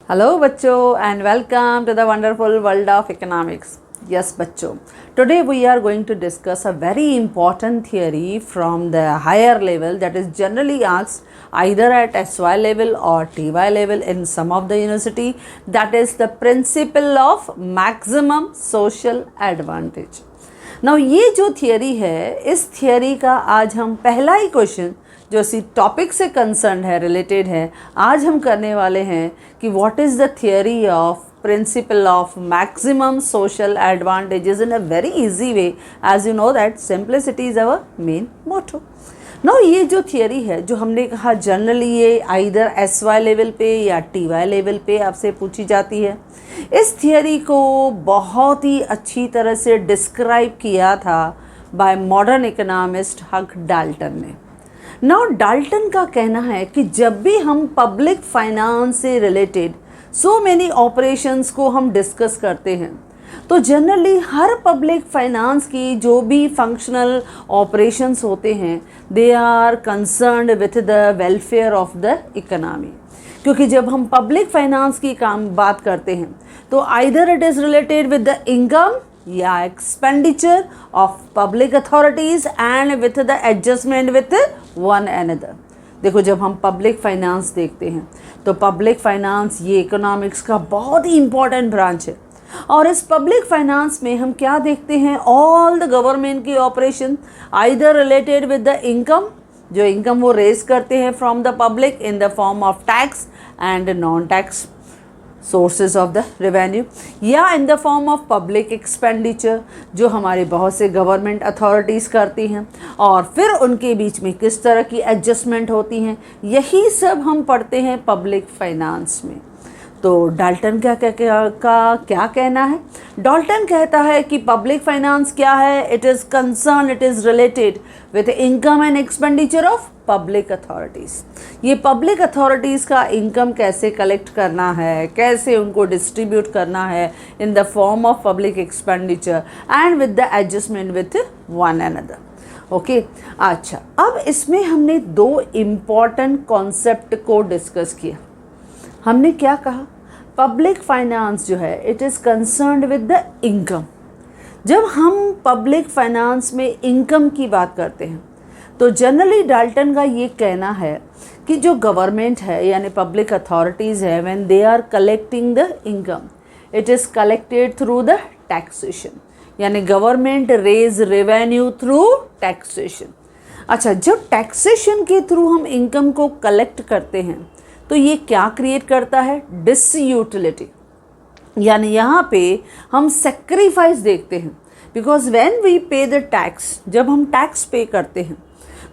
Hello बच्चों and welcome to the wonderful world of economics. Yes बच्चों, today we are going to discuss a very important theory from the higher level that is generally asked either at SY level or TY level in some of the university, that is the principle of maximum social advantage. Now ये जो theory है, इस theory का आज हम पहला ही question जो इसी टॉपिक से कंसर्न है, रिलेटेड है, आज हम करने वाले हैं कि what is the theory of principle of maximum social advantages in a very easy way. As you know that simplicity is our main motto. No ये जो थियरी है, जो हमने कहा जनरली ये आइदर SY लेवल पे या TY लेवल पे आपसे पूछी जाती है. इस थियरी को बहुत ही अच्छी तरह से डिस्क्राइब किया था बाय मॉडर्न इकोनॉमिस्ट हग डाल्टन ने. नाउ डाल्टन का कहना है कि जब भी हम पब्लिक फाइनेंस से रिलेटेड सो मेनी ऑपरेशंस को हम डिस्कस करते हैं, तो जनरली हर पब्लिक फाइनेंस की जो भी फंक्शनल ऑपरेशंस होते हैं, they are concerned with the welfare of the economy. क्योंकि जब हम पब्लिक फाइनेंस की बात करते हैं तो either it is related with the income या expenditure of public authorities and with the adjustment with one another. देखो, जब हम पब्लिक फाइनेंस देखते हैं तो पब्लिक फाइनेंस ये इकोनॉमिक्स का बहुत ही इम्पॉर्टेंट ब्रांच है. और इस पब्लिक फाइनेंस में हम क्या देखते हैं, ऑल द गवर्नमेंट की operation either related with the income, जो इनकम वो रेज करते हैं from the public in the form of tax and non tax sources of the revenue, या in the form of public expenditure जो हमारे बहुत से गवर्नमेंट अथॉरिटीज़ करती हैं, और फिर उनके बीच में किस तरह की एडजस्टमेंट होती हैं, यही सब हम पढ़ते हैं पब्लिक फाइनेंस में. तो डाल्टन का क्या कहना है? डाल्टन कहता है कि पब्लिक फाइनेंस क्या है, it is concern, it is related with income and expenditure of public authorities. ये पब्लिक अथॉरिटीज़ का इनकम कैसे कलेक्ट करना है, कैसे उनको डिस्ट्रीब्यूट करना है इन the form of public expenditure and with the adjustment with one another. Okay, अच्छा, अब इसमें हमने दो इम्पॉर्टेंट कॉन्सेप्ट को डिस्कस किया. हमने क्या कहा, पब्लिक फाइनेंस जो है it is concerned with the income. जब हम पब्लिक फाइनेंस में इनकम की बात करते हैं तो जनरली डाल्टन का ये कहना है कि जो गवर्नमेंट है यानी पब्लिक अथॉरिटीज़ है, when they are collecting the income, it is collected through the taxation, यानी government raise revenue through taxation. अच्छा, जब टैक्सेशन के थ्रू हम इनकम को कलेक्ट करते हैं तो ये क्या क्रिएट करता है, डिसयूटिलिटी. यानी यहाँ पे हम सेक्रीफाइस देखते हैं, बिकॉज व्हेन वी पे द टैक्स, जब हम टैक्स पे करते हैं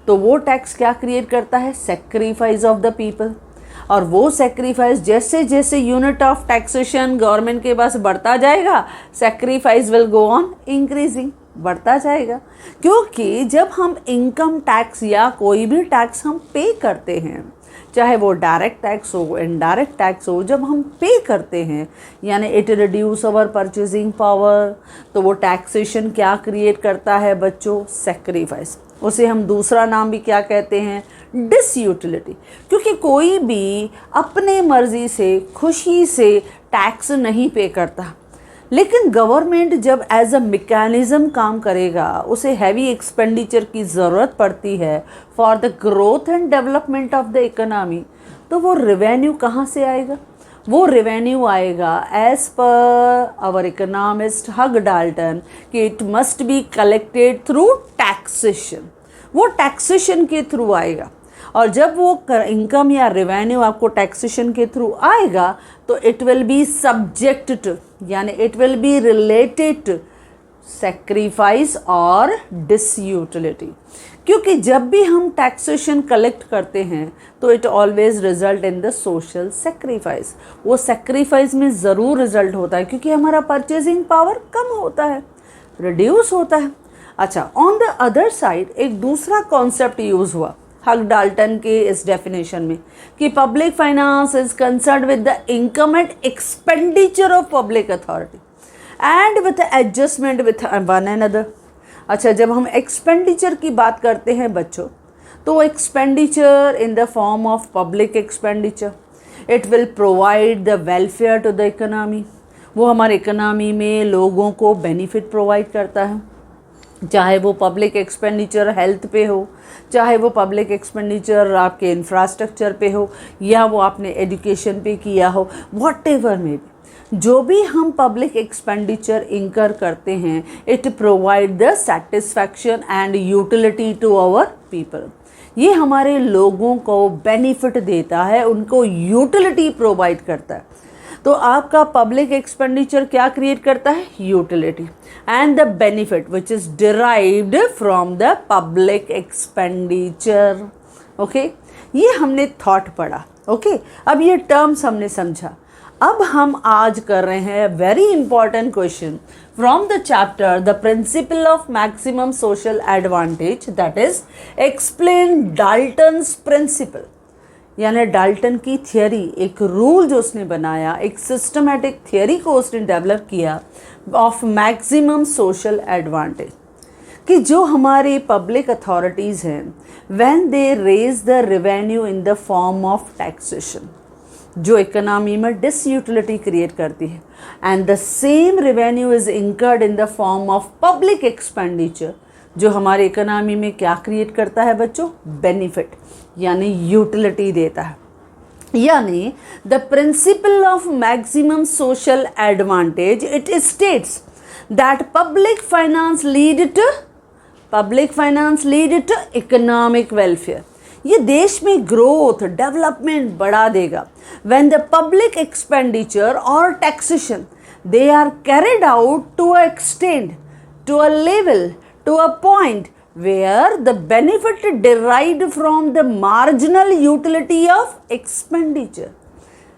तो वो टैक्स क्या क्रिएट करता है, सेक्रीफाइस ऑफ द पीपल. और वो सेक्रीफाइस जैसे जैसे यूनिट ऑफ टैक्सेशन गवर्नमेंट के पास बढ़ता जाएगा, sacrifice will go on increasing, बढ़ता जाएगा. क्योंकि जब हम इनकम टैक्स या कोई भी टैक्स हम पे करते हैं, चाहे वो डायरेक्ट टैक्स हो, इनडायरेक्ट टैक्स हो, जब हम पे करते हैं यानी it reduce our purchasing power, तो वो टैक्सेशन क्या क्रिएट करता है बच्चों, सेक्रीफाइस. उसे हम दूसरा नाम भी क्या कहते हैं, डिसयूटिलिटी. क्योंकि कोई भी अपने मर्जी से, खुशी से टैक्स नहीं पे करता, लेकिन गवर्नमेंट जब एज अ मैकेनिज़्म काम करेगा, उसे हैवी एक्सपेंडिचर की ज़रूरत पड़ती है for the growth and development of the economy, तो वो रेवेन्यू कहाँ से आएगा, वो रेवेन्यू आएगा एज पर आवर इकोनॉमिस्ट हग डाल्टन कि it must be collected through taxation. वो टैक्सेशन के थ्रू आएगा, और जब वो इनकम या रेवेन्यू आपको टैक्सेशन के थ्रू आएगा तो it will be subject to, यानी it will be related to sacrifice और डिसयूटिलिटी. क्योंकि जब भी हम टैक्सेशन कलेक्ट करते हैं तो it always result in the social sacrifice. वो सेक्रीफाइस में ज़रूर रिजल्ट होता है, क्योंकि हमारा परचेजिंग पावर कम होता है, रिड्यूस होता है. अच्छा, ऑन द अदर साइड एक दूसरा कॉन्सेप्ट यूज़ हुआ हग डाल्टन के इस डेफिनेशन में कि public finance is concerned with the income and expenditure of public authority and with adjustment with one another. अच्छा, जब हम एक्सपेंडिचर की बात करते हैं बच्चों, तो expenditure in the form of public expenditure, it will provide the welfare to the economy, वो हमारे इकोनॉमी में लोगों को बेनिफिट प्रोवाइड करता है, चाहे वो पब्लिक एक्सपेंडिचर हेल्थ पे हो, चाहे वो पब्लिक एक्सपेंडिचर आपके इंफ्रास्ट्रक्चर पे हो, या वो आपने एजुकेशन पे किया हो, वॉट एवर में भी जो भी हम पब्लिक एक्सपेंडिचर इंकर करते हैं, it provide the satisfaction and utility to our people. ये हमारे लोगों को बेनिफिट देता है, उनको यूटिलिटी प्रोवाइड करता है। तो आपका पब्लिक एक्सपेंडिचर क्या क्रिएट करता है? Utility and the benefit which is derived from the public expenditure. Okay, ये हमने थॉट पढ़ा। ओके, अब ये टर्म्स हमने समझा। अब हम आज कर रहे हैं very important question from the chapter the principle of maximum social advantage, that is explain Dalton's principle. यानी डाल्टन की थियरी, एक रूल जो उसने बनाया, एक सिस्टमेटिक थियरी को उसने डेवलप किया ऑफ मैक्सिमम सोशल एडवांटेज, कि जो हमारे पब्लिक अथॉरिटीज़ हैं when they raise the revenue in the form of taxation, जो इकोनॉमी में डिसयूटिलिटी क्रिएट करती है, and the same revenue is incurred in the form of public expenditure, जो हमारे इकोनॉमी में क्या क्रिएट करता है बच्चों? बेनिफिट, यानी यूटिलिटी देता है। यानी the principle of maximum social advantage, it states that public finance lead to economic welfare. ये देश में ग्रोथ, डेवलपमेंट बढ़ा देगा व्हेन द पब्लिक एक्सपेंडिचर और taxation they are carried out to a extent, to a level, to a point where the benefit derived from the marginal utility of expenditure।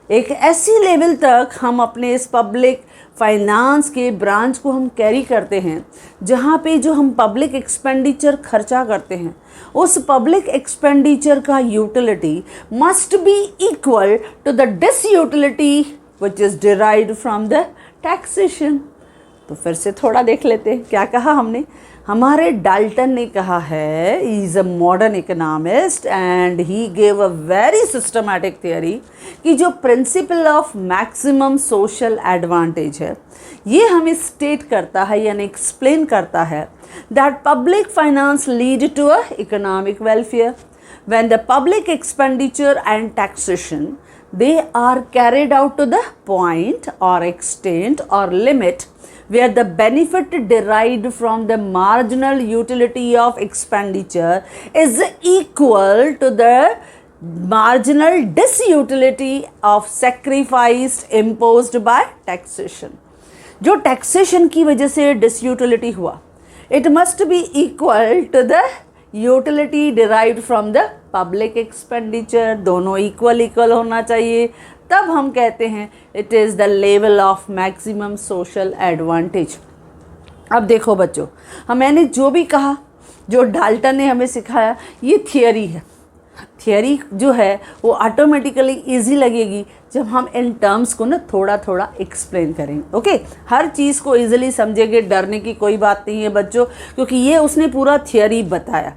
एक ऐसी level तक हम अपने इस public finance के branch को हम कैरी करते हैं जहाँ पे जो हम पब्लिक एक्सपेंडिचर खर्चा करते हैं, उस पब्लिक एक्सपेंडिचर का utility must be equal to the disutility which is derived from the taxation. तो फिर से थोड़ा देख लेते हैं क्या कहा हमने। हमारे डाल्टन ने कहा है, he is a modern economist and he gave a very systematic theory, कि जो principal of maximum social advantage है, ये हमें स्टेट करता है यानी एक्सप्लेन करता है that public finance lead to a economic welfare when the public expenditure and taxation they are carried out to the point or extent or limit where the benefit derived from the marginal utility of expenditure is equal to the marginal disutility of sacrifice imposed by taxation। जो taxation की वजह से disutility हुआ, it must be equal to the utility derived from the public expenditure. दोनों equal होना चाहिए, तब हम कहते हैं it is the level of maximum social advantage. अब देखो बच्चों, मैंने जो भी कहा, जो डाल्टन ने हमें सिखाया, ये थियरी है। थियरी जो है वो ऑटोमेटिकली इजी लगेगी जब हम इन टर्म्स को ना थोड़ा थोड़ा एक्सप्लेन करेंगे। ओके, हर चीज़ को इजीली समझेंगे, डरने की कोई बात नहीं है बच्चों, क्योंकि ये उसने पूरा थियरी बताया।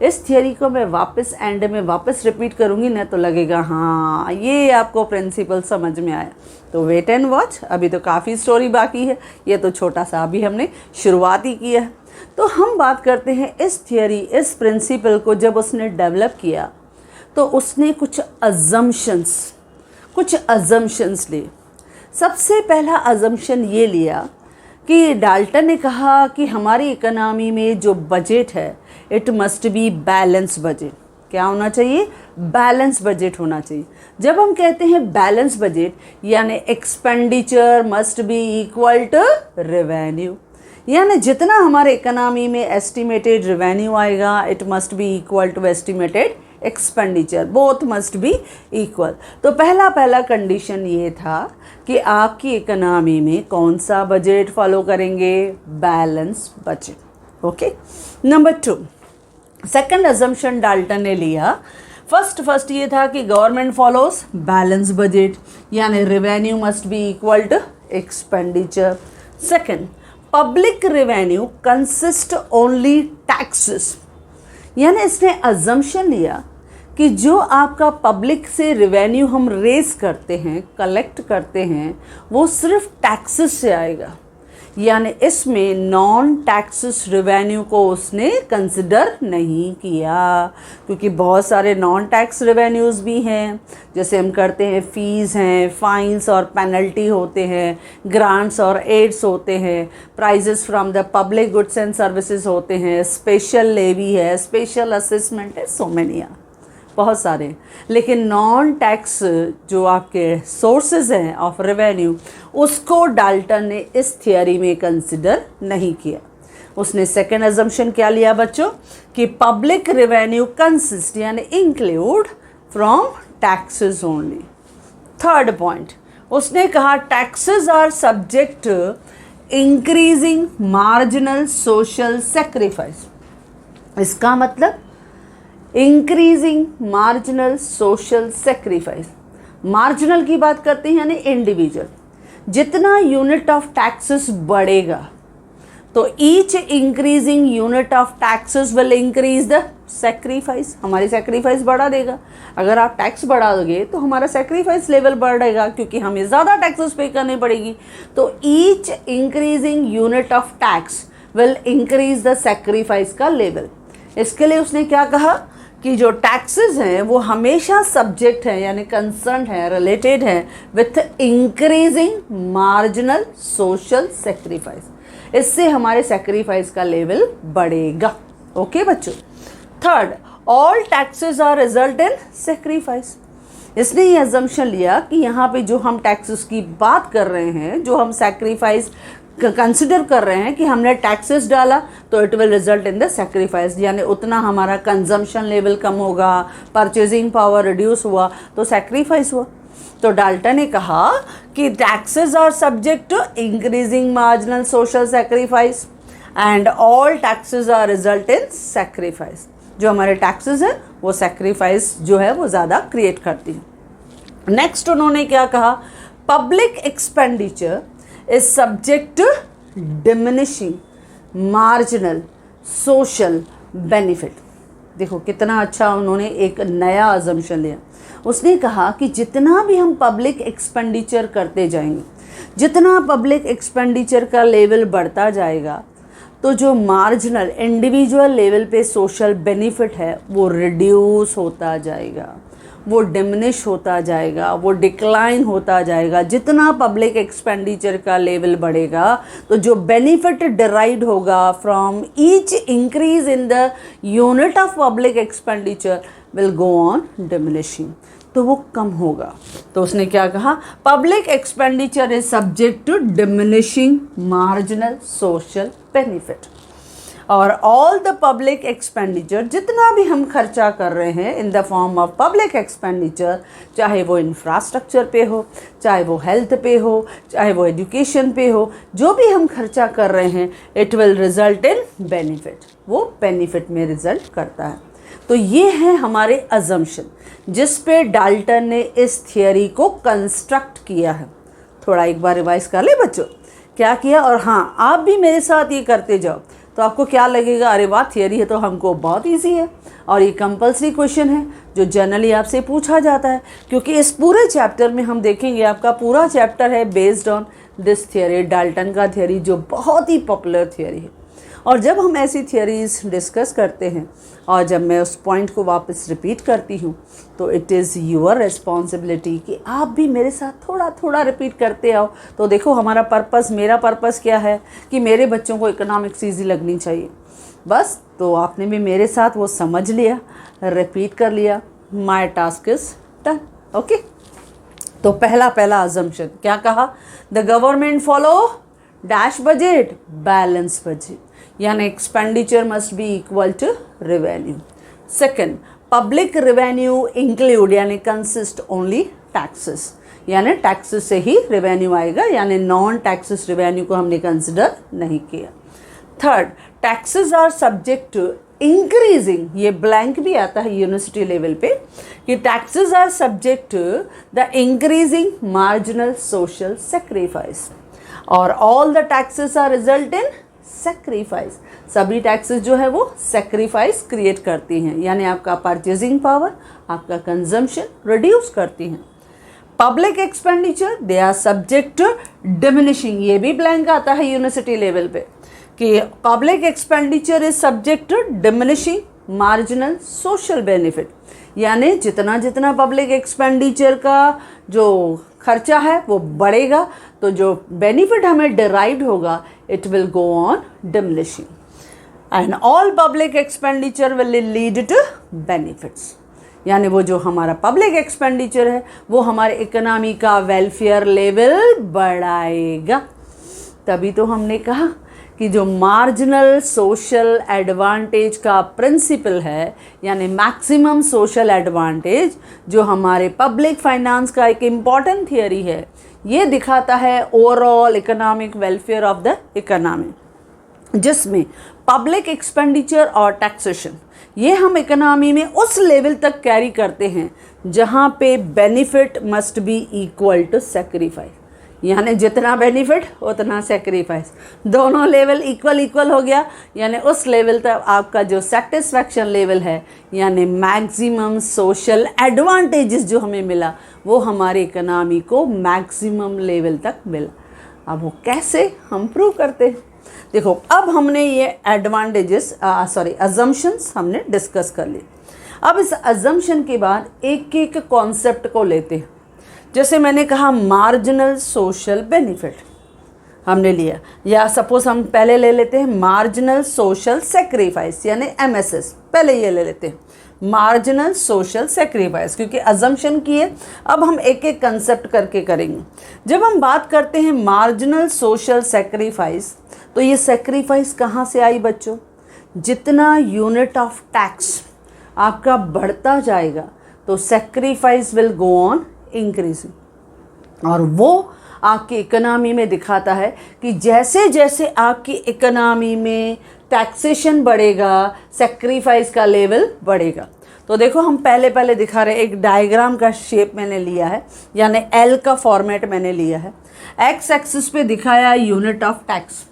इस थियरी को मैं वापस एंड में वापस रिपीट करूँगी ना, तो लगेगा हाँ ये आपको प्रिंसिपल समझ में आया। तो वेट एंड वॉच, अभी तो काफ़ी स्टोरी बाकी है, ये तो छोटा सा अभी हमने शुरुआत ही किया है। तो हम बात करते हैं इस थियरी, इस प्रिंसिपल को जब उसने डेवलप किया तो उसने कुछ अजम्पशंस लिए। सबसे पहला अजम्पशन ये लिया कि डाल्टन ने कहा कि हमारी इकोनॉमी में जो बजट है, it must be balance budget. क्या होना चाहिए? बैलेंस बजट होना चाहिए। जब हम कहते हैं बैलेंस बजट, यानी expenditure must be equal to revenue, यानी जितना हमारे इकोनॉमी में एस्टिमेटेड रेवेन्यू आएगा, it must be equal to estimated expenditure, both must be equal. तो पहला कंडीशन ये था कि आपकी इकोनॉमी में कौन सा बजट फॉलो करेंगे? Balance budget. Okay, number 2, second assumption Dalton ने लिया। फर्स्ट ये था कि गवर्नमेंट फॉलोज बैलेंस बजट, यानी revenue must be equal to expenditure. Second, public revenue consist only taxes, यानी इसने अजम्पशन लिया कि जो आपका पब्लिक से रेवेन्यू हम रेस करते हैं, कलेक्ट करते हैं, वो सिर्फ टैक्सेस से आएगा, यानी इसमें नॉन टैक्सेस रेवेन्यू को उसने कंसिडर नहीं किया, क्योंकि बहुत सारे नॉन टैक्स रेवेन्यूज़ भी हैं, जैसे हम करते हैं फ़ीस हैं, फाइन्स और पेनल्टी होते हैं, ग्रांट्स और एड्स होते हैं, prices from the public goods and services होते हैं, स्पेशल लेवी है, स्पेशल असेसमेंट है, सो मेनी बहुत सारे। लेकिन नॉन टैक्स जो आपके सोर्सेज हैं ऑफ रेवेन्यू, उसको डाल्टन ने इस थियरी में कंसिडर नहीं किया। उसने सेकेंड अजम्पशन क्या लिया बच्चों, कि पब्लिक रेवेन्यू कंसिस्ट यानी include from taxes only. Third point, उसने कहा taxes are subject increasing marginal social sacrifice. इसका मतलब increasing marginal social sacrifice. Marginal की बात करते हैं यानी इंडिविजुअल। जितना यूनिट ऑफ टैक्सेस बढ़ेगा तो each increasing unit of taxes will increase the sacrifice. हमारी सेक्रीफाइस बढ़ा देगा। अगर आप टैक्स बढ़ा दोगे तो हमारा सेक्रीफाइस लेवल बढ़ेगा, क्योंकि हमें ज़्यादा टैक्सेस पे करनी पड़ेगी। तो each increasing unit of tax will increase the sacrifice का लेवल। इसके लिए उसने क्या कहा कि जो टैक्सेस हैं वो हमेशा सब्जेक्ट हैं यानी कंसर्न है, रिलेटेड है with increasing marginal social sacrifice. इससे हमारे सेक्रीफाइस का लेवल बढ़ेगा। ओके बच्चों। Third, all taxes are result in sacrifice. इसने ये अजम्पशन लिया कि यहाँ पे जो हम टैक्सेस की बात कर रहे हैं, जो हम सेक्रीफाइस कंसिडर कर रहे हैं कि हमने टैक्सेस डाला तो it will result in the sacrifice, यानी उतना हमारा कंजम्पशन लेवल कम होगा, परचेजिंग पावर रिड्यूस हुआ तो सेक्रीफाइस हुआ। तो डाल्टन ने कहा कि taxes are subject to increasing marginal social sacrifice and all taxes are result in sacrifice. जो हमारे टैक्सेस हैं वो सेक्रीफाइस जो है वो ज़्यादा क्रिएट करती है। नेक्स्ट उन्होंने क्या कहा, public expenditure is subject to diminishing marginal social benefit। देखो कितना अच्छा उन्होंने एक नया अजम्पशन लिया। उसने कहा कि जितना भी हम पब्लिक एक्सपेंडिचर करते जाएंगे, जितना पब्लिक एक्सपेंडिचर का लेवल बढ़ता जाएगा, तो जो मार्जिनल इंडिविजुअल लेवल पे सोशल बेनिफिट है वो रिड्यूस होता जाएगा, वो डिमिनिश होता जाएगा, वो डिक्लाइन होता जाएगा। जितना पब्लिक एक्सपेंडिचर का लेवल बढ़ेगा तो जो बेनिफिट डिराइव्ड होगा from each increase in the unit of public expenditure will go on diminishing, तो वो कम होगा। तो उसने क्या कहा, public expenditure is subject to diminishing marginal social benefit. और ऑल द पब्लिक एक्सपेंडिचर, जितना भी हम खर्चा कर रहे हैं in the form of public expenditure, चाहे वो इंफ्रास्ट्रक्चर पे हो, चाहे वो हेल्थ पे हो, चाहे वो एजुकेशन पे हो, जो भी हम खर्चा कर रहे हैं it will result in benefit, वो बेनिफिट में रिजल्ट करता है। तो ये है हमारे अजम्पशन जिस पे डाल्टन ने इस थियरी को कंस्ट्रक्ट किया है। थोड़ा एक बार रिवाइज कर ले बच्चों क्या किया। और हाँ, आप भी मेरे साथ ये करते जाओ तो आपको क्या लगेगा, अरे वाह थियरी है तो हमको बहुत इजी है। और ये कंपलसरी क्वेश्चन है जो जनरली आपसे पूछा जाता है, क्योंकि इस पूरे चैप्टर में हम देखेंगे आपका पूरा चैप्टर है based on this theory, Dalton का थियरी, जो बहुत ही पॉपुलर थियरी है। और जब हम ऐसी थियरीज डिस्कस करते हैं और जब मैं उस पॉइंट को वापस रिपीट करती हूँ तो इट इज़ योर रिस्पॉन्सिबिलिटी कि आप भी मेरे साथ थोड़ा थोड़ा रिपीट करते आओ। तो देखो हमारा पर्पस, मेरा पर्पस क्या है कि मेरे बच्चों को इकोनॉमिक्स ईजी लगनी चाहिए। बस तो आपने भी मेरे साथ वो समझ लिया, रिपीट कर लिया, my task is done. Okay. तो पहला अजम्पशन क्या कहा, the government follow dash budget, balance budget, यानी expenditure must be equal to revenue. Second, public revenue include यानी कंसिस्ट ओनली टैक्सेस, यानी टैक्सेस से ही रेवेन्यू आएगा, यानी नॉन टैक्सेस रेवेन्यू को हमने कंसिडर नहीं किया। Third, taxes are subject to increasing, ये ब्लैंक भी आता है यूनिवर्सिटी लेवल पे कि taxes are subject to the increasing marginal social sacrifice और all the taxes are result in sacrifice. सभी टैक्सेस जो है वो सेक्रीफाइस क्रिएट करती हैं, यानी आपका परचेजिंग पावर, आपका कंजम्पशन रिड्यूस करती हैं। Public expenditure they are subject to diminishing, ये भी ब्लैंक आता है यूनिवर्सिटी लेवल पे कि public expenditure is subject to diminishing marginal social benefit, यानी जितना जितना पब्लिक एक्सपेंडिचर का जो खर्चा है वो बढ़ेगा तो जो बेनिफिट हमें डिराइव्ड होगा it will go on diminishing, and all public expenditure will lead to benefits, यानी वो जो हमारा पब्लिक एक्सपेंडिचर है वो हमारे इकोनॉमी का वेलफेयर लेवल बढ़ाएगा। तभी तो हमने कहा कि जो मार्जिनल सोशल एडवांटेज का प्रिंसिपल है, यानी मैक्सिमम सोशल एडवांटेज, जो हमारे पब्लिक फाइनेंस का एक इम्पॉर्टेंट थियरी है, ये दिखाता है overall economic welfare of the economy, जिसमें पब्लिक एक्सपेंडिचर और टैक्सेशन ये हम इकोनॉमी में उस लेवल तक कैरी करते हैं जहाँ पे benefit must be equal to sacrifice, यानी जितना बेनिफिट उतना सेक्रीफाइस, दोनों लेवल इक्वल हो गया, यानी उस लेवल तक आपका जो सेटिस्फैक्शन लेवल है, यानी मैक्सिमम सोशल एडवांटेजेस जो हमें मिला वो हमारे इकोनॉमी को मैक्सिमम लेवल तक मिला। अब वो कैसे हम प्रूव करते हैं? देखो, अब हमने ये एडवांटेजेस अजम्पशंस हमने डिस्कस कर ली। अब इस अजम्पशन के बाद एक एक कॉन्सेप्ट को लेते हैं। जैसे मैंने कहा मार्जिनल सोशल बेनिफिट हमने लिया, या सपोज हम पहले ले लेते हैं मार्जिनल सोशल सेक्रीफाइस, यानी MSS, पहले ये ले लेते हैं मार्जिनल सोशल सेक्रीफाइस, क्योंकि अजम्पशन की है। अब हम एक एक कंसेप्ट करके करेंगे। जब हम बात करते हैं मार्जिनल सोशल सेक्रीफाइस, तो ये सेक्रीफाइस कहाँ से आई बच्चों? जितना यूनिट ऑफ टैक्स आपका बढ़ता जाएगा तो sacrifice will go on increasing, और वो आपकी इकोनॉमी में दिखाता है कि जैसे जैसे आपकी इकोनॉमी में टैक्सेशन बढ़ेगा सेक्रीफाइस का लेवल बढ़ेगा। तो देखो, हम पहले दिखा रहे हैं, एक डायग्राम का शेप मैंने लिया है, यानी L का फॉर्मेट मैंने लिया है। एक्स एक्सिस पे दिखाया यूनिट ऑफ टैक्स,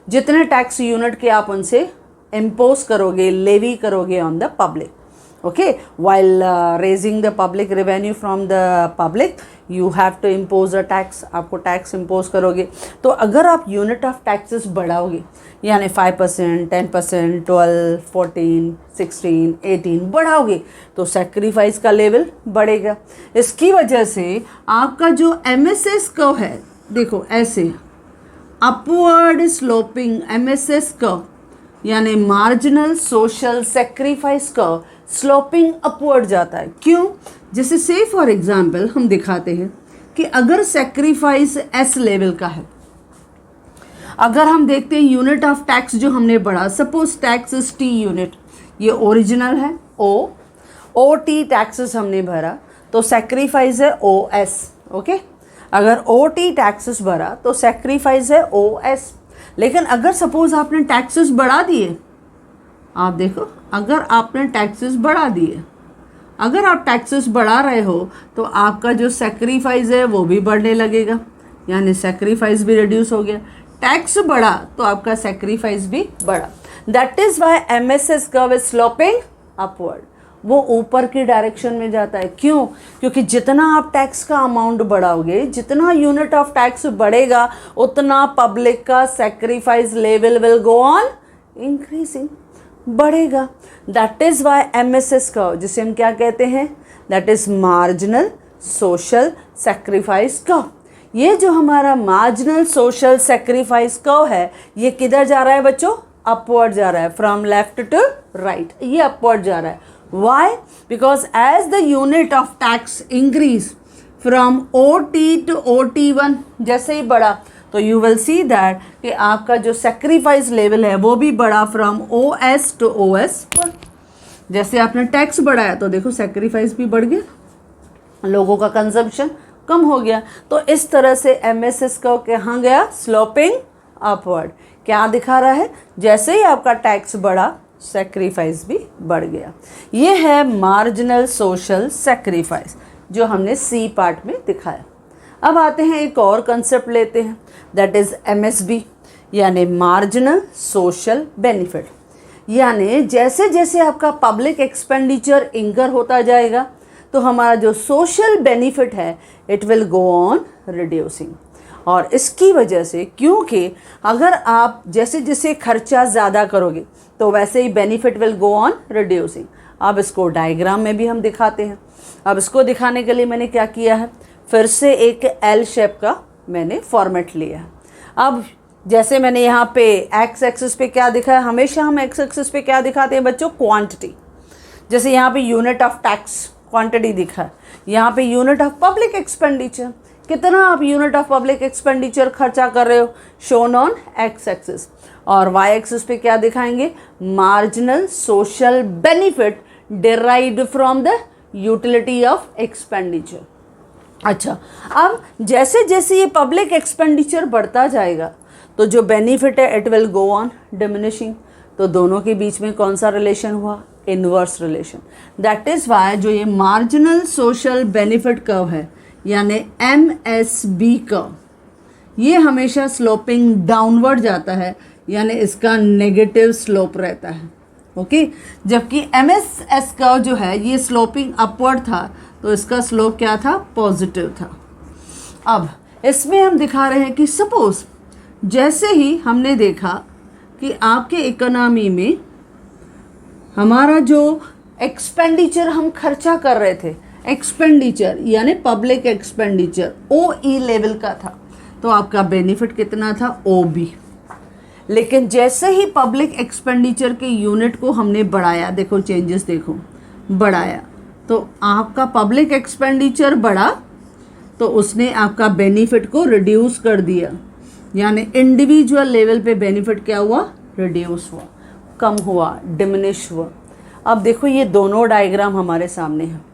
जितने टैक्स यूनिट के आप उनसे इम्पोज करोगे, लेवी करोगे on the public, okay, while raising the public revenue from the public you have to impose a tax, आपको टैक्स इम्पोज करोगे। तो अगर आप यूनिट ऑफ टैक्सेस बढ़ाओगे, यानी 5%, 10%, 12, 14, 16, 18 बढ़ाओगे तो सेक्रीफाइस का लेवल बढ़ेगा। इसकी वजह से आपका जो MSS कर्व है, देखो ऐसे अपवर्ड स्लोपिंग MSS कर्व, यानी marginal social sacrifice curve sloping upward जाता है। क्यों? जैसे से फॉर एग्जांपल हम दिखाते हैं कि अगर सेक्रीफाइस S लेवल का है, अगर हम देखते हैं यूनिट ऑफ टैक्स जो हमने बढ़ा, suppose tax is T unit, ये ओरिजिनल है OT टैक्सेस हमने भरा तो सेक्रीफाइस है OS, ओके। अगर OT टैक्सेस भरा तो सेक्रीफाइस है OS। लेकिन अगर सपोज आपने टैक्सेस बढ़ा दिए, आप देखो, अगर आपने टैक्सेस बढ़ा दिए, अगर आप टैक्सेस बढ़ा रहे हो तो आपका जो सेक्रीफाइस है वो भी बढ़ने लगेगा, यानी सेक्रीफाइस भी रिड्यूस हो गया। टैक्स बढ़ा तो आपका सेक्रीफाइस भी बढ़ा। That is why MSS curve is sloping upward, वो ऊपर की डायरेक्शन में जाता है। क्यों? क्योंकि जितना आप टैक्स का अमाउंट बढ़ाओगे, जितना यूनिट ऑफ टैक्स बढ़ेगा, उतना पब्लिक का sacrifice level will go on increasing, बढ़ेगा। That is why MSS curve, जिसे हम क्या कहते हैं, that is marginal social sacrifice curve. ये जो हमारा मार्जिनल सोशल सेक्रीफाइस कर्व है, ये किधर जा रहा है बच्चों? अपवर्ड जा रहा है, फ्रॉम लेफ्ट टू राइट, ये अपवर्ड जा रहा है। Why? Because as the unit of tax increase from OT to OT1, जैसे ही बढ़ा तो you will see that कि आपका जो sacrifice level है वो भी बढ़ा from OS to OS1। जैसे आपने टैक्स बढ़ाया तो देखो sacrifice भी बढ़ गया, लोगों का कंजम्पशन कम हो गया। तो इस तरह से MSS का कहाँ गया? Sloping upward. क्या दिखा रहा है? जैसे ही आपका टैक्स बढ़ा सेक्रीफाइस भी बढ़ गया। ये है मार्जिनल सोशल सेक्रीफाइस जो हमने C पार्ट में दिखाया। अब आते हैं एक और कंसेप्ट लेते हैं, दैट इज MSB, यानी मार्जिनल सोशल बेनिफिट। यानी जैसे जैसे आपका पब्लिक एक्सपेंडिचर इंकर होता जाएगा तो हमारा जो सोशल बेनिफिट है it will go on reducing. और इसकी वजह से, क्योंकि अगर आप जैसे जैसे खर्चा ज़्यादा करोगे तो वैसे ही benefit will go on reducing. अब इसको डायग्राम में भी हम दिखाते हैं। अब इसको दिखाने के लिए मैंने क्या किया है, फिर से एक एल शेप का मैंने फॉर्मेट लिया है। अब जैसे मैंने यहाँ पे एक्स एक्सिस पे क्या दिखा है, हमेशा हम एक्स एक्सिस पे क्या दिखाते हैं बच्चों, क्वांटिटी। जैसे यहाँ पे यूनिट ऑफ टैक्स क्वांटिटी दिखा है, यहाँ पे यूनिट ऑफ पब्लिक एक्सपेंडिचर, कितना आप यूनिट ऑफ पब्लिक एक्सपेंडिचर खर्चा कर रहे हो, शोन ऑन एक्स एक्सिस। और वाई एक्सिस पे क्या दिखाएंगे, marginal social benefit derived from the utility of expenditure. अच्छा, अब जैसे जैसे ये पब्लिक एक्सपेंडिचर बढ़ता जाएगा तो जो बेनिफिट है it will go on diminishing. तो दोनों के बीच में कौन सा रिलेशन हुआ, inverse relation. That is Y जो ये मार्जिनल सोशल बेनिफिट कर्व है यानी MSB कर्व, ये हमेशा स्लोपिंग डाउनवर्ड जाता है, यानी इसका नेगेटिव स्लोप रहता है। ओके, जबकि MSS कर्व जो है ये स्लोपिंग अपवर्ड था, तो इसका स्लोप क्या था, पॉजिटिव था। अब इसमें हम दिखा रहे हैं कि सपोज जैसे ही हमने देखा कि आपके इकोनॉमी में हमारा जो एक्सपेंडिचर हम खर्चा कर रहे थे, एक्सपेंडिचर यानी पब्लिक एक्सपेंडिचर OE लेवल का था, तो आपका बेनिफिट कितना था, OB। लेकिन जैसे ही पब्लिक एक्सपेंडिचर के यूनिट को हमने बढ़ाया, देखो चेंजेस देखो, बढ़ाया, तो आपका पब्लिक एक्सपेंडिचर बढ़ा तो उसने आपका बेनिफिट को रिड्यूस कर दिया, यानी इंडिविजुअल लेवल पे बेनिफिट क्या हुआ, रिड्यूस हुआ, कम हुआ, डिमिनिश हुआ। अब देखो ये दोनों डायग्राम हमारे सामने हैं।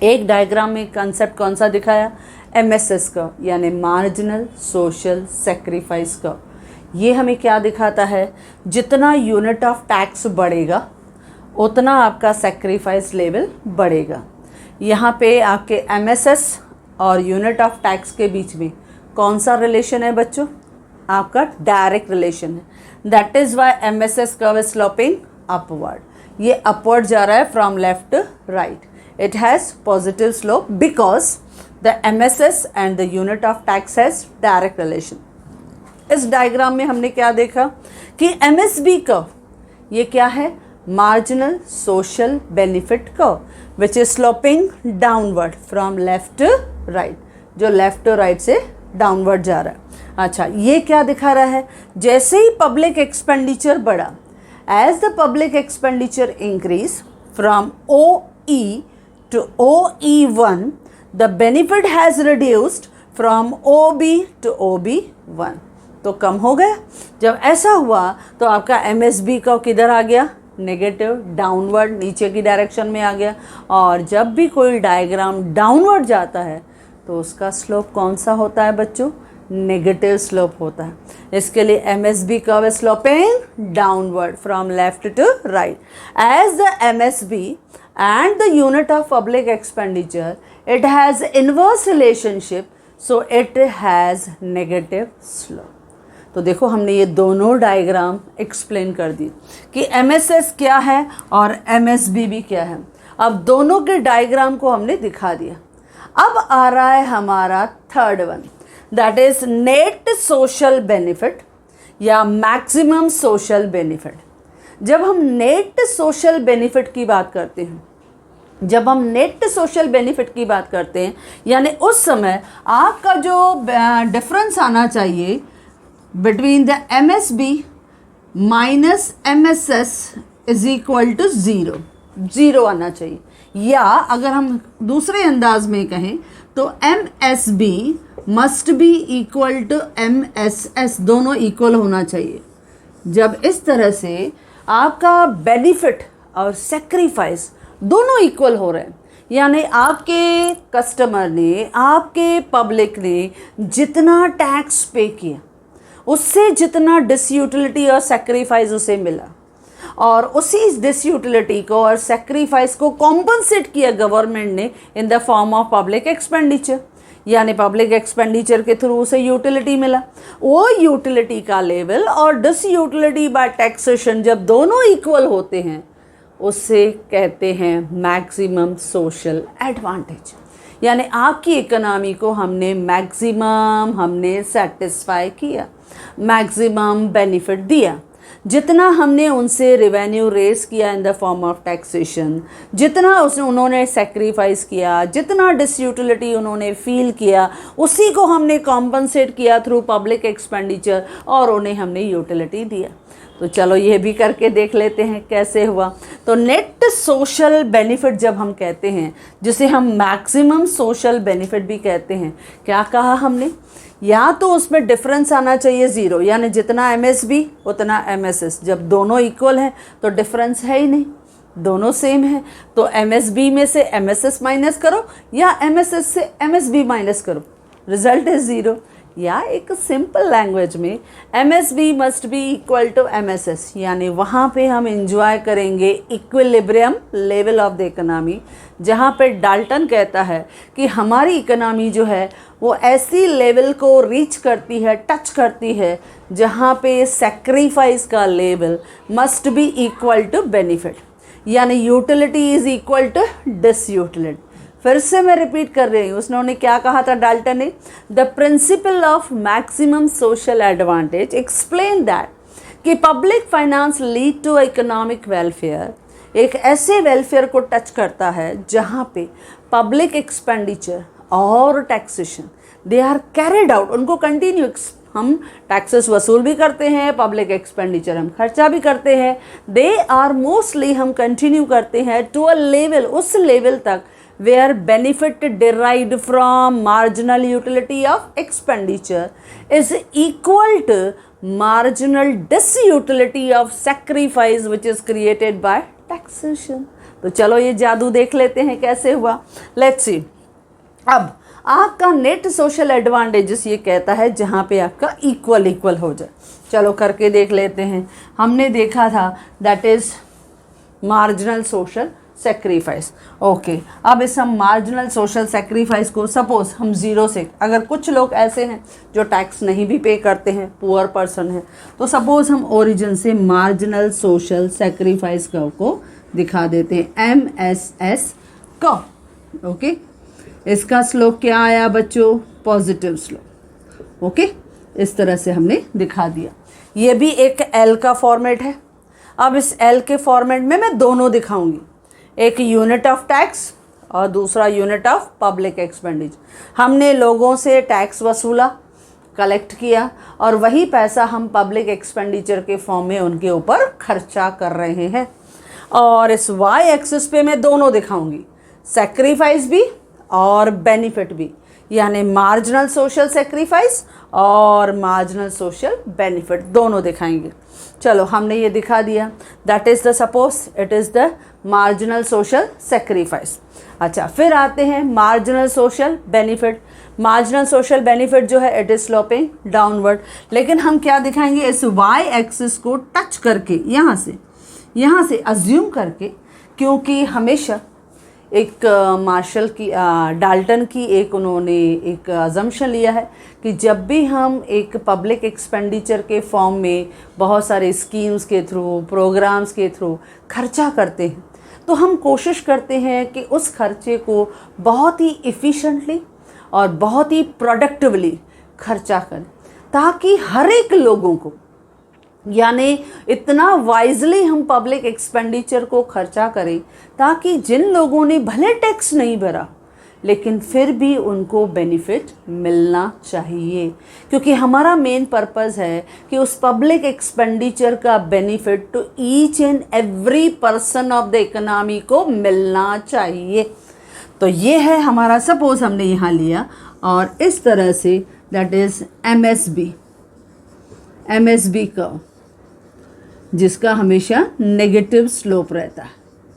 एक डायग्राम में कंसेप्ट कौन सा दिखाया, MSS का, यानी मार्जिनल सोशल सेक्रीफाइस का। ये हमें क्या दिखाता है, जितना यूनिट ऑफ टैक्स बढ़ेगा उतना आपका सेक्रीफाइस लेवल बढ़ेगा। यहाँ पे आपके MSS और यूनिट ऑफ टैक्स के बीच में कौन सा रिलेशन है बच्चों, आपका डायरेक्ट रिलेशन है। That is why MSS curve is sloping upward, ये अपवर्ड जा रहा है from left to right. It has positive slope because the MSS and the unit of tax has direct relation. इस diagram में हमने क्या देखा कि MSB कर्व ये क्या है, marginal social benefit curve which is sloping downward from left to right, जो लेफ्ट टू राइट से डाउनवर्ड जा रहा है। अच्छा, ये क्या दिखा रहा है, जैसे ही पब्लिक एक्सपेंडिचर बढ़ा, as the public expenditure increase from OE to OE1 the benefit has reduced from OB to OB1, तो कम हो गया। जब ऐसा हुआ तो आपका MSB का किधर आ गया, नेगेटिव, डाउनवर्ड, नीचे की डायरेक्शन में आ गया। और जब भी कोई डायग्राम डाउनवर्ड जाता है तो उसका स्लोप कौन सा होता है बच्चों, नेगेटिव स्लोप होता है। इसके लिए MSB curve is sloping downward from left to right. As the MSB and the unit of public expenditure, it has inverse relationship, so it has negative slope। तो देखो हमने ये दोनों डायग्राम एक्सप्लेन कर दी कि MSS क्या है और MSB भी क्या है। अब दोनों के डायग्राम को हमने दिखा दिया। अब आ रहा है हमारा third one, that is net social benefit या मैक्सिमम सोशल बेनिफिट। जब हम नेट सोशल बेनिफिट की बात करते हैं, जब हम नेट सोशल बेनिफिट की बात करते हैं, यानी उस समय आपका जो डिफरेंस आना चाहिए between the MSB minus MSS is equal to zero, zero आना चाहिए। या अगर हम दूसरे अंदाज में कहें तो MSB must be equal to MSS, दोनों इक्वल होना चाहिए। जब इस तरह से आपका बेनिफिट और सेक्रीफाइस दोनों इक्वल हो रहे हैं, यानी आपके कस्टमर ने, आपके पब्लिक ने जितना टैक्स पे किया उससे जितना डिसयूटिलिटी और सेक्रीफाइस उसे मिला, और उसी डिसयूटिलिटी को और सेक्रीफाइस को कॉम्पनसेट किया गवर्नमेंट ने इन the form of public expenditure. यानी पब्लिक एक्सपेंडिचर के थ्रू उसे यूटिलिटी मिला। वो यूटिलिटी का लेवल और डिसयूटिलिटी बाय टैक्सेशन जब दोनों इक्वल होते हैं उससे कहते हैं मैक्सिमम सोशल एडवांटेज। यानी आपकी इकोनॉमी को हमने सेटिस्फाई किया, मैक्सिमम बेनिफिट दिया। जितना हमने उनसे रेवेन्यू रेस किया in the form of taxation, जितना उन्होंने सेक्रीफाइस किया, जितना डिसयूटिलिटी उन्होंने फील किया, उसी को हमने कॉम्पनसेट किया थ्रू पब्लिक एक्सपेंडिचर और उन्हें हमने यूटिलिटी दिया। तो चलो ये भी करके देख लेते हैं कैसे हुआ। तो नेट सोशल बेनिफिट जब हम कहते हैं, जिसे हम मैक्सिमम सोशल बेनिफिट भी कहते हैं, क्या कहा हमने, या तो उसमें डिफरेंस आना चाहिए ज़ीरो, यानी जितना MSB उतना MSS। जब दोनों इक्वल हैं तो डिफरेंस है ही नहीं, दोनों सेम है। तो MSB में से MSS माइनस करो या MSS से MSB माइनस करो, रिजल्ट इज ज़ीरो। या एक सिंपल लैंग्वेज में MSB must be equal to MSS, यानी वहाँ पे हम इंजॉय करेंगे equilibrium level of the economy, जहाँ पे डाल्टन कहता है कि हमारी इकोनॉमी जो है वो ऐसी लेवल को रीच करती है, टच करती है, जहाँ पे सेक्रीफाइस का level must be equal to benefit, यानी utility is equal to disutility. फिर से मैं रिपीट कर रही हूँ, उसने क्या कहा था डाल्टन ने, the principle of maximum social advantage explain that कि public finance lead to economic welfare, एक ऐसे वेलफेयर को टच करता है जहाँ पे पब्लिक एक्सपेंडिचर और taxation they are carried out, उनको कंटिन्यू, हम टैक्सेस वसूल भी करते हैं, पब्लिक एक्सपेंडिचर हम खर्चा भी करते हैं, दे आर मोस्टली हम कंटिन्यू करते हैं टू अ लेवल, उस लेवल तक where benefit derived from marginal utility of expenditure is equal to marginal disutility of sacrifice which is created by taxation। तो चलो ये जादू देख लेते हैं कैसे हुआ। Let's see. अब आपका नेट सोशल एडवांटेजेस ये कहता है जहाँ पे आपका इक्वल हो जाए। चलो करके देख लेते हैं। हमने देखा था that is marginal social sacrifice. Okay, अब इस हम मार्जिनल सोशल सेक्रीफाइस को सपोज हम ज़ीरो से, अगर कुछ लोग ऐसे हैं जो टैक्स नहीं भी पे करते हैं, पुअर पर्सन है, तो सपोज हम ओरिजिन से मार्जिनल सोशल सेक्रीफाइस कर्व को दिखा देते हैं, MSS कर्व। ओके, इसका स्लोप क्या आया बच्चों, पॉजिटिव स्लोप। ओके, इस तरह से हमने दिखा दिया। ये भी एक L का फॉर्मेट है। अब इस L के फॉर्मेट में मैं दोनों दिखाऊंगी, एक यूनिट ऑफ टैक्स और दूसरा यूनिट ऑफ पब्लिक एक्सपेंडिचर। हमने लोगों से टैक्स वसूला, कलेक्ट किया, और वही पैसा हम पब्लिक एक्सपेंडिचर के फॉर्म में उनके ऊपर खर्चा कर रहे हैं। और इस Y एक्सिस पे मैं दोनों दिखाऊंगी, सेक्रीफाइस भी और बेनिफिट भी, यानी मार्जिनल सोशल सेक्रीफाइस और मार्जिनल सोशल बेनिफिट दोनों दिखाएंगे। चलो हमने ये दिखा दिया, that is the suppose it is the marginal social sacrifice. अच्छा, फिर आते हैं marginal social benefit. Marginal social benefit जो है इट इज़ स्लोपिंग डाउनवर्ड, लेकिन हम क्या दिखाएंगे, इस Y एक्सिस को टच करके, यहाँ से अज्यूम करके, क्योंकि हमेशा एक मार्शल की डाल्टन की एक उन्होंने एक अजम्पशन लिया है कि जब भी हम एक पब्लिक एक्सपेंडिचर के फॉर्म में बहुत सारे स्कीम्स के थ्रू, प्रोग्राम्स के थ्रू खर्चा करते हैं, तो हम कोशिश करते हैं कि उस खर्चे को बहुत ही इफ़िशेंटली और बहुत ही प्रोडक्टिवली खर्चा करें, ताकि हर एक लोगों को, यानी इतना वाइजली हम पब्लिक एक्सपेंडिचर को खर्चा करें ताकि जिन लोगों ने भले टैक्स नहीं भरा लेकिन फिर भी उनको बेनिफिट मिलना चाहिए, क्योंकि हमारा मेन पर्पस है कि उस पब्लिक एक्सपेंडिचर का benefit to each and every person of the economy को मिलना चाहिए। तो ये है हमारा, सपोज हमने यहाँ लिया और इस तरह say that is MSB curve, जिसका हमेशा नेगेटिव स्लोप रहता है।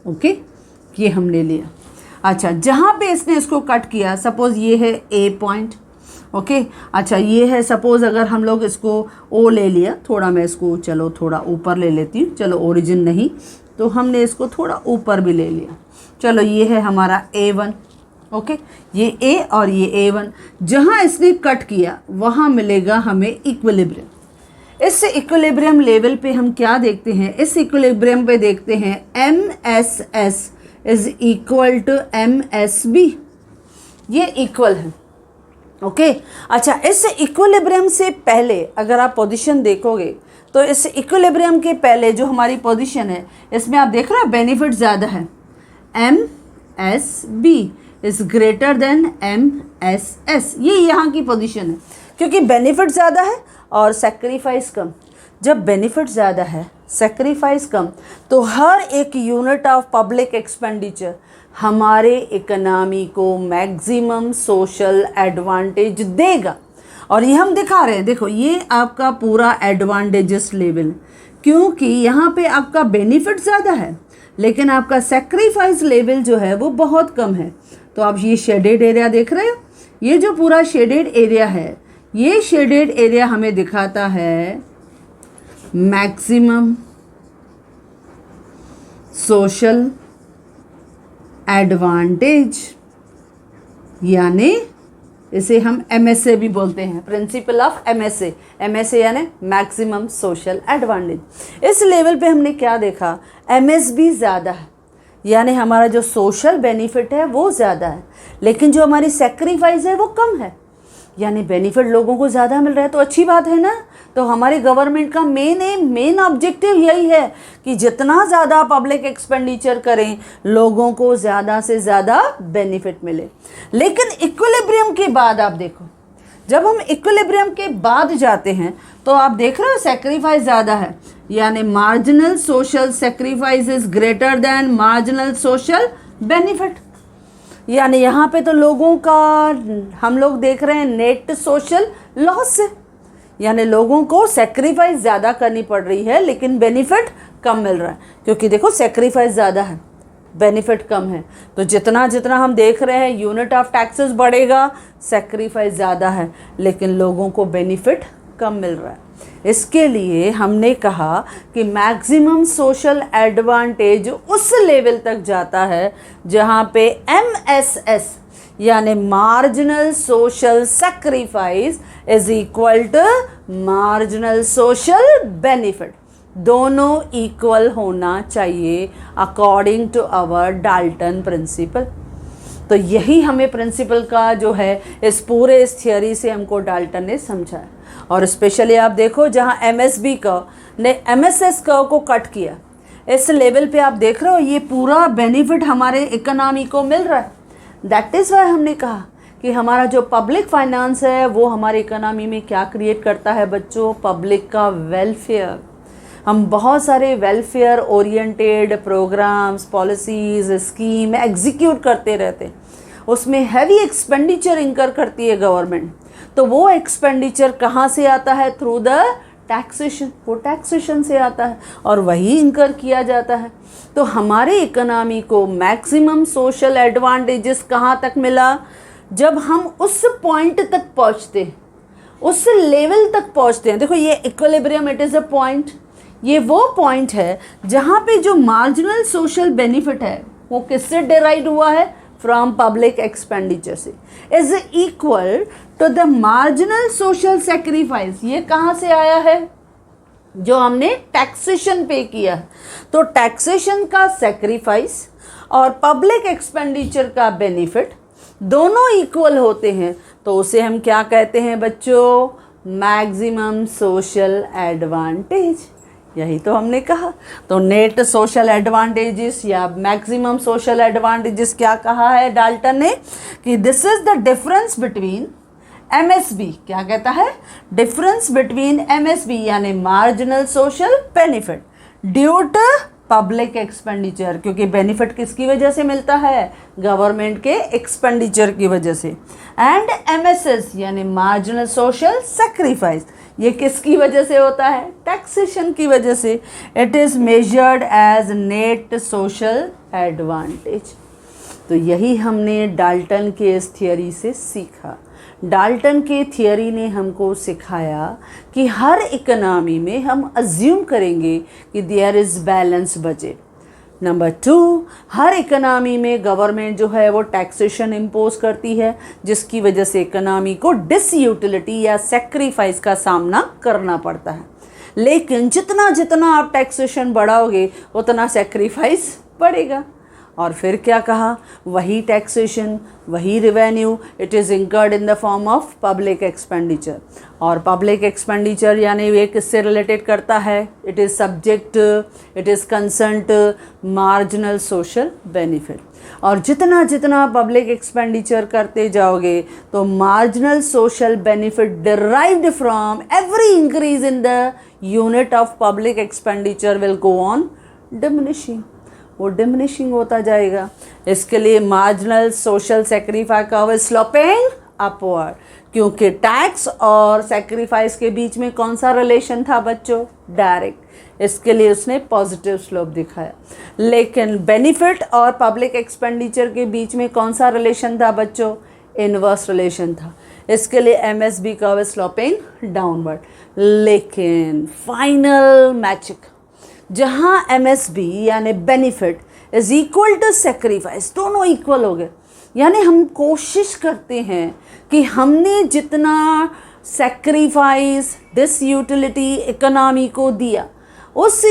ओके, ये हमने लिया। अच्छा, जहाँ पे इसने इसको कट किया, सपोज़ ये है A पॉइंट। ओके, अच्छा ये है, सपोज़ अगर हम लोग इसको O ले लिया, थोड़ा मैं इसको चलो थोड़ा ऊपर ले लेती हूँ, चलो ओरिजिन नहीं तो हमने इसको थोड़ा ऊपर भी ले लिया। चलो ये है हमारा A1। ओके, ये ए और ये A1, जहाँ इसने कट किया वहाँ मिलेगा हमें इक्विलिब्रियम। इस इक्विलिब्रियम लेवल पे हम क्या देखते हैं, इस इक्विलिब्रियम पे देखते हैं MSS is equal to MSB, ये इक्वल है। ओके अच्छा, इस इक्विलिब्रियम से पहले अगर आप पोजीशन देखोगे तो इस इक्विलिब्रियम के पहले जो हमारी पोजीशन है इसमें आप देख रहे हो बेनिफिट ज़्यादा है, MSB is greater than MSS, ये यहाँ की पोजीशन है क्योंकि बेनिफिट ज़्यादा है और सेक्रीफाइस कम। जब बेनिफिट ज़्यादा है सेक्रीफाइस कम तो हर एक यूनिट ऑफ पब्लिक एक्सपेंडिचर हमारे इकोनॉमी को मैक्सिमम सोशल एडवांटेज देगा। और ये हम दिखा रहे हैं, देखो ये आपका पूरा एडवांटेजेस लेवल, क्योंकि यहाँ पे आपका बेनिफिट ज़्यादा है लेकिन आपका सेक्रीफाइस लेवल जो है वो बहुत कम है। तो आप ये शेडेड एरिया देख रहे हो, ये जो पूरा शेडेड एरिया है, ये शेडेड एरिया हमें दिखाता है मैक्सिमम सोशल एडवांटेज, यानी इसे हम MSA भी बोलते हैं, प्रिंसिपल ऑफ MSA यानी मैक्सिमम सोशल एडवांटेज। इस लेवल पे हमने क्या देखा, MSB ज़्यादा है यानी हमारा जो सोशल बेनिफिट है वो ज़्यादा है लेकिन जो हमारी सेक्रीफाइस है वो कम है, यानी बेनिफिट लोगों को ज़्यादा मिल रहा है तो अच्छी बात है ना। तो हमारी गवर्नमेंट का मेन ऑब्जेक्टिव यही है कि जितना ज़्यादा पब्लिक एक्सपेंडिचर करें लोगों को ज़्यादा से ज़्यादा बेनिफिट मिले। लेकिन इक्विलिब्रियम के बाद आप देखो, जब हम इक्विलिब्रियम के बाद जाते हैं तो आप देख रहे हो सेक्रीफाइस ज़्यादा है, यानी marginal social sacrifice is greater than marginal social benefit, यानी यहाँ पे तो लोगों का हम लोग देख रहे हैं नेट सोशल लॉस है, यानी लोगों को सेक्रीफाइस ज़्यादा करनी पड़ रही है लेकिन बेनिफिट कम मिल रहा है, क्योंकि देखो सेक्रीफाइस ज़्यादा है बेनिफिट कम है। तो जितना जितना हम देख रहे हैं यूनिट ऑफ टैक्सेस बढ़ेगा, सेक्रीफाइस ज़्यादा है लेकिन लोगों को बेनिफिट कम मिल रहा है। इसके लिए हमने कहा कि मैक्सिमम सोशल एडवांटेज उस लेवल तक जाता है जहाँ पे MSS यानी marginal social sacrifice is equal to marginal social benefit, दोनों इक्वल होना चाहिए according to our Dalton principle. तो यही हमें प्रिंसिपल का जो है इस पूरे इस थियोरी से हमको डाल्टन ने समझाया। और स्पेशली आप देखो जहाँ MSB कर्व ने MSS कर्व को कट किया, इस लेवल पे आप देख रहे हो ये पूरा बेनिफिट हमारे इकोनॉमी को मिल रहा है। दैट इज़ वाई हमने कहा कि हमारा जो पब्लिक फाइनेंस है वो हमारे इकोनॉमी में क्या क्रिएट करता है बच्चों, पब्लिक का वेलफेयर। हम बहुत सारे welfare oriented programmes, policies, scheme execute करते रहते हैं, उसमें हैवी एक्सपेंडिचर इंकर करती है गवर्नमेंट। तो वो एक्सपेंडिचर कहाँ से आता है, थ्रू द टैक्सेशन, वो टैक्सेशन से आता है और वही इंकर किया जाता है। तो हमारे इकोनॉमी को मैक्सिमम सोशल एडवांटेजेस कहाँ तक मिला, जब हम उस पॉइंट तक पहुँचते हैं, उस लेवल तक पहुँचते हैं। देखो ये equilibrium, it is a point, ये वो पॉइंट है जहाँ पे जो मार्जिनल सोशल बेनिफिट है वो किससे डिराइव हुआ है, फ्रॉम पब्लिक एक्सपेंडिचर से, is equal to the marginal social sacrifice. ये कहाँ से आया है, जो हमने टैक्सेशन पे किया है। तो टैक्सेशन का सेक्रीफाइस और पब्लिक एक्सपेंडिचर का बेनिफिट दोनों इक्वल होते हैं तो उसे हम क्या कहते हैं बच्चों, मैक्सिमम सोशल एडवांटेज। यही तो हमने कहा। तो नेट सोशल एडवांटेजेस या मैक्सिमम सोशल एडवांटेजेस क्या कहा है डाल्टन ने, कि this is the difference between MSB, क्या कहता है, डिफरेंस बिटवीन MSB यानी marginal social benefit due to public expenditure, क्योंकि बेनिफिट किसकी वजह से मिलता है, गवर्नमेंट के एक्सपेंडिचर की वजह से, एंड MSS यानी मार्जिनल सोशल सेक्रीफाइस, ये किसकी वजह से होता है, टैक्सेशन की वजह से। It is measured as net social advantage. तो यही हमने डाल्टन के इस थियोरी से सीखा। डाल्टन के थियोरी ने हमको सिखाया कि हर इकोनॉमी में हम अज्यूम करेंगे कि there is balance budget. Number 2, हर इकोनॉमी में गवर्नमेंट जो है वो टैक्सेशन इम्पोज करती है, जिसकी वजह से इकोनॉमी को डिसयूटिलिटी या सेक्रीफाइस का सामना करना पड़ता है। लेकिन जितना जितना आप टैक्सेशन बढ़ाओगे उतना सेक्रीफाइस बढ़ेगा। और फिर क्या कहा, वही टैक्सेशन, वही revenue, it is incurred in the form of public expenditure. और पब्लिक एक्सपेंडिचर यानी ये किससे रिलेटेड करता है, it is subject, it is concern marginal social benefit. और जितना जितना पब्लिक एक्सपेंडिचर करते जाओगे तो marginal social benefit derived from every increase in the unit of public expenditure will go on diminishing, वो डिमिनिशिंग होता जाएगा। इसके लिए marginal social sacrifice curve is sloping upward, क्योंकि टैक्स और सेक्रीफाइस के बीच में कौन सा रिलेशन था बच्चों, डायरेक्ट। इसके लिए उसने पॉजिटिव स्लोप दिखाया। लेकिन बेनिफिट और पब्लिक एक्सपेंडिचर के बीच में कौन सा रिलेशन था बच्चों, इनवर्स रिलेशन था। इसके लिए MSB curve is sloping downward. लेकिन फाइनल मैजिक, जहाँ MSB यानी benefit is equal to sacrifice, दोनों इक्वल हो गए। यानी हम कोशिश करते हैं कि हमने जितना सेक्रीफाइस डिसयूटिलिटी इकोनॉमी को दिया, उस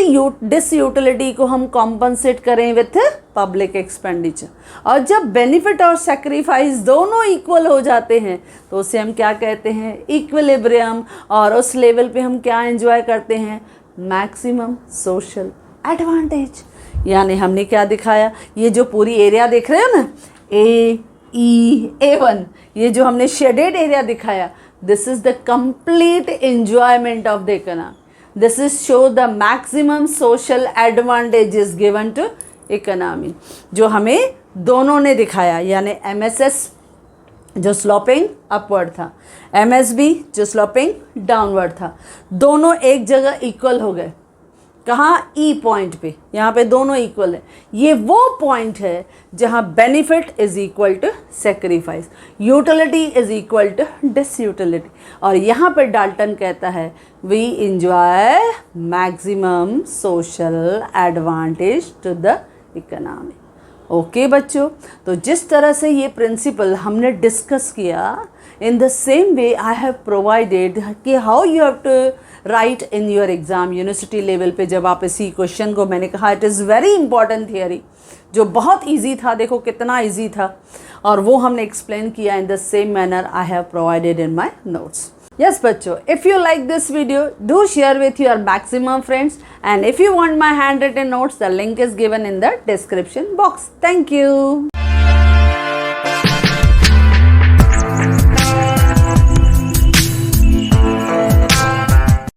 डिसयूटिलिटी को हम कॉम्पनसेट करें विथ पब्लिक एक्सपेंडिचर। और जब बेनिफिट और सेक्रीफाइस दोनों इक्वल हो जाते हैं तो उसे हम क्या कहते हैं, इक्विलिब्रियम। और उस लेवल पे हम क्या एंजॉय करते हैं, मैक्सिमम सोशल एडवांटेज। यानी हमने क्या दिखाया, ये जो पूरी एरिया देख रहे हो ना, A1, ये जो हमने शेडेड एरिया दिखाया, this is the complete enjoyment of the economy. This is show the maximum social advantages given to economy, जो हमें दोनों ने दिखाया। यानी MSS जो स्लोपिंग अपवर्ड था, MSB जो स्लोपिंग डाउनवर्ड था, दोनों एक जगह इक्वल हो गए। कहाँ, E पॉइंट पे, यहाँ पे दोनों इक्वल है। ये वो पॉइंट है जहाँ benefit is equal to sacrifice, utility is equal to disutility. और यहाँ पे डाल्टन कहता है we enjoy maximum social advantage to the economy. Okay बच्चों, तो जिस तरह से ये प्रिंसिपल हमने डिस्कस किया, in the same way I have provided कि how you have to write in your exam university level पे। जब आप इसी क्वेश्चन को, मैंने कहा it is very important theory, जो बहुत इजी था, देखो कितना इजी था, और वो हमने एक्सप्लेन किया in the same manner I have provided in my notes. Yes बच्चों, if you like this video, do share with your maximum friends, and if you want my handwritten notes, the link is given in the description box. Thank you.